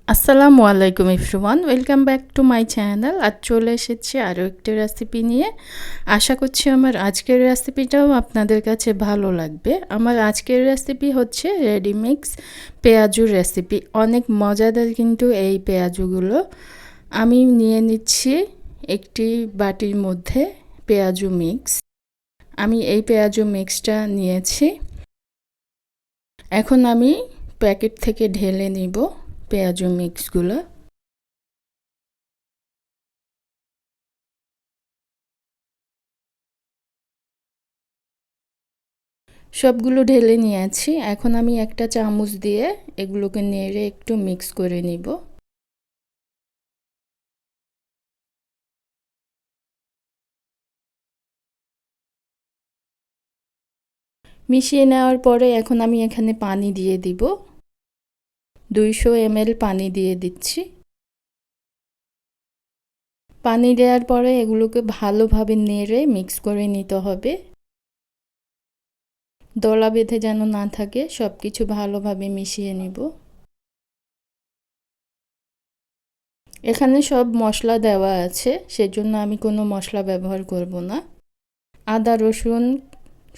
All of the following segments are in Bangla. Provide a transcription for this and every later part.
আসসালামু আলাইকুম everyone, welcome back to my channel. আজ চলে এসেছি আরও একটি রেসিপি নিয়ে। আশা করছি আমার আজকের রেসিপিটাও আপনাদের কাছে ভালো লাগবে। আমার আজকের রেসিপি হচ্ছে রেডিমিক্স পেঁয়াজুর রেসিপি। অনেক মজাদার কিন্তু এই পেঁয়াজুগুলো। আমি নিয়ে নিচ্ছি একটি বাটির মধ্যে পেঁয়াজু মিক্স। আমি এই পেঁয়াজু মিক্সটা নিয়েছি। এখন আমি প্যাকেট থেকে ঢেলে নিব পেঁয়াজু মিক্সগুলো। সবগুলো ঢেলে নিয়েছি। এখন আমি একটা চামচ দিয়ে এগুলোকে নেড়ে একটু মিক্স করে নিব। মিশিয়ে নেওয়ার পরে এখন আমি এখানে পানি দিয়ে দিব। 200 ml পানি দিয়ে দিচ্ছি। পানি দেওয়ার পরে এগুলোকে ভালোভাবে নেড়ে মিক্স করে নিতে হবে। দলা বেঁধে যেন না থাকে, সব কিছু ভালোভাবে মিশিয়ে নিব। এখানে সব মশলা দেওয়া আছে, সেজন্য আমি কোনো মশলা ব্যবহার করব না। আদা রসুন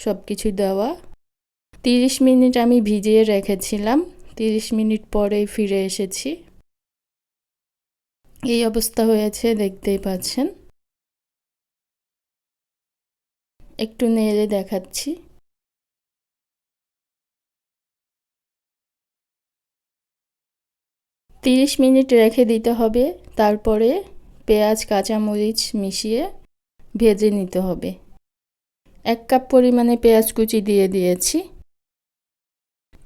সব কিছু দেওয়া। 30 মিনিট আমি ভিজিয়ে রেখেছিলাম। 30 মিনিট পরেই ফিরে এসেছি। এই অবস্থা হয়েছে, দেখতেই পাচ্ছেন। একটু নেড়ে দেখাচ্ছি। তিরিশ মিনিট রেখে দিতে হবে। তারপরে পেঁয়াজ কাঁচামরিচ মিশিয়ে ভেজে নিতে হবে। 1 কাপ পরিমাণে পেঁয়াজ কুচি দিয়ে দিয়েছি।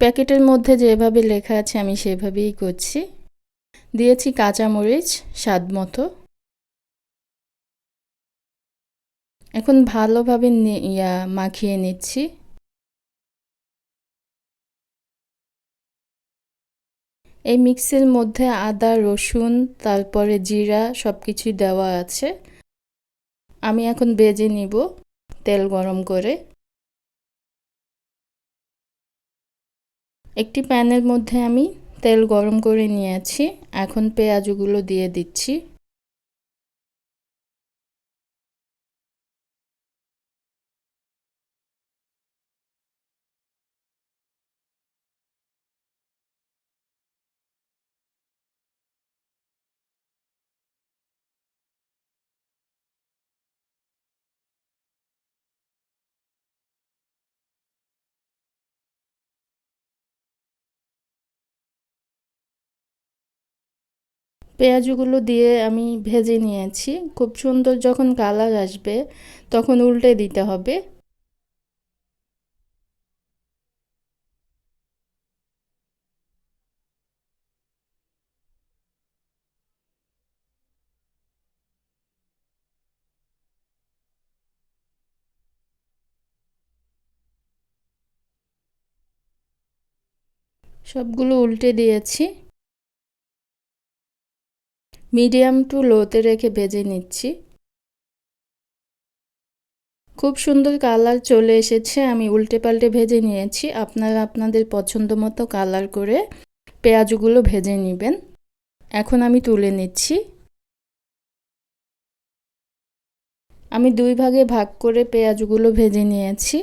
প্যাকেটের মধ্যে যেভাবে লেখা আছে আমি সেভাবেই করছি। দিয়েছি কাঁচামরিচ স্বাদ মতো। এখন ভালোভাবে মাখিয়ে নিচ্ছি। এই মিক্সের মধ্যে আদা রসুন তারপরে জিরা সব কিছুই দেওয়া আছে। আমি এখন ভেজে নিব তেল গরম করে। একটি প্যানের মধ্যে আমি তেল গরম করে নিয়েছি। এখন পেঁয়াজগুলো দিয়ে দিচ্ছি। পেঁয়াজগুলো দিয়ে আমি ভেজে নিয়েছি। খুব সুন্দর যখন কালার আসবে তখন উল্টে দিতে হবে। সবগুলো উল্টে দিয়েছি। মিডিয়াম টু লোতে রেখে ভেজে নিচ্ছি। খুব সুন্দর কালার চলে এসেছে। আমি উল্টে পাল্টে ভেজে নিয়েছি। আপনারা আপনাদের পছন্দ মতো কালার করে পেঁয়াজগুলো ভেজে নেবেন। এখন আমি তুলে নিচ্ছি। আমি 2 ভাগে ভাগ করে পেঁয়াজগুলো ভেজে নিয়েছি।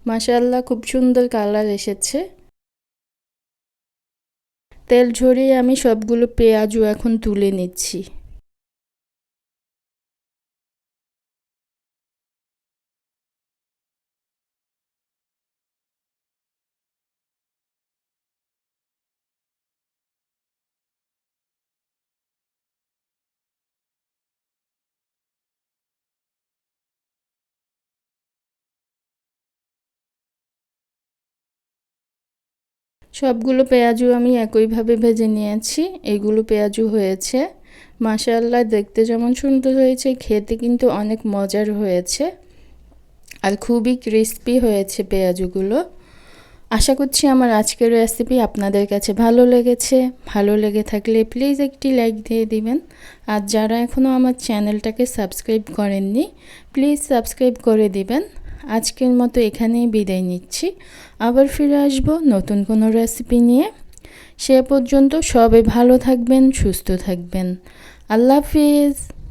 মাশাআল্লাহ, খুব সুন্দর কালার এসেছে। তেল ঝরিয়ে আমি সবগুলো পেঁয়াজও এখন তুলে নিচ্ছি। সবগুলো পেঁয়াজু আমি একইভাবে ভেজে নিয়েছি। এগুলো পেঁয়াজু হয়েছে। মাশাআল্লাহ, দেখতে যেমন সুন্দর হয়েছে, খেতে কিন্তু অনেক মজার হয়েছে আর খুবই ক্রিস্পি হয়েছে পেঁয়াজুগুলো। আশা করছি আমার আজকের রেসিপি আপনাদের কাছে ভালো লেগেছে। ভালো লেগে থাকলে প্লিজ একটি লাইক দিয়ে দিবেন। আর যারা এখনও আমার চ্যানেলটাকে সাবস্ক্রাইব করেননি প্লিজ সাবস্ক্রাইব করে দিবেন। আজকের মতো এখানেই বিদায় নিচ্ছি। আবার ফিরে আসবো নতুন কোনো রেসিপি নিয়ে। সে পর্যন্ত সবাই ভালো থাকবেন, সুস্থ থাকবেন। আল্লাহ হাফিজ।